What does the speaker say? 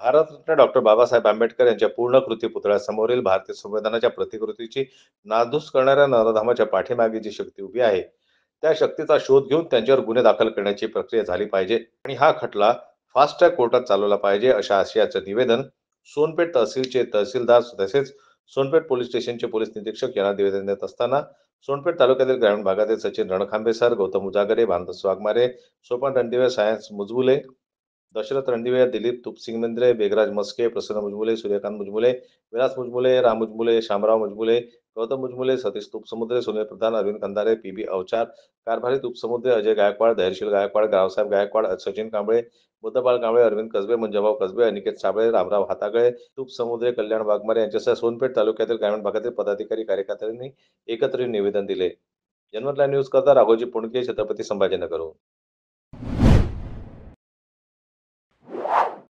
Bharat Ratna doctor Babasaheb Ambedkar यांच्या पूर्णकृती पुतळ्यासमोरील भारतीय संविधानाच्या प्रतिकृतीची नासधूस करणाऱ्या नराधमाच्या पाठीमागे जी शक्ती उभी आहे, त्या शक्तीचा शोध घेऊन त्यांच्यावर गुन्हे दाखल करण्याची प्रक्रिया झाली पाहिजे आणि हा खटला फास्ट ट्रॅक कोर्टात चालवला पाहिजे, अशा आशयाचं निवेदन सोनपेठ तहसीलचे तहसीलदार तसेच सोनपेठ पोलीस स्टेशनचे पोलीस निरीक्षक यांना निवेदन देत असताना सोनपेठ तालुक्यातील ग्रामीण भागातील सचिन रणखांबे सर, गौतम उजागरे, भानदास वाघमारे, सोपान रणदिवे, सायन्स मुजबुले, दशरथ रणदिवे, दिलीप तुपसिंगमेंद्रे, बेगराज मस्के, प्रसन्न मुजमुले, सूर्यकांत मुजमुले, विलास मुजमुले, राम मुजमुले, शामराव मुजमुले, गौतम मुजमुले, सतीश तुपसमुद्रे, सुनील प्रधान, अरविंद कंधारे, पी.बी. अवचार, कारभारी तुपसमुद्रे, अजय गायकवाड, धैर्यशील गायकवाड, रावसाहेब गायकवाड, सचिन कांबळे, बुद्धबाळ कांबळे, अरविंद कसबे, मंजाभाऊ कसबे, अनिकेत साबळे, रामराव हातागळे, तुपसमुद्रे, कल्याण वाघमारे यांच्यासह सोनपेठ तालुक्यातील ग्रामीण भागातील पदाधिकारी कार्यकर्त्यांनी एकत्र येऊन निवेदन दिले. जनमत न्यूज करता राघोजी पुणके, छत्रपती संभाजीनगरहून.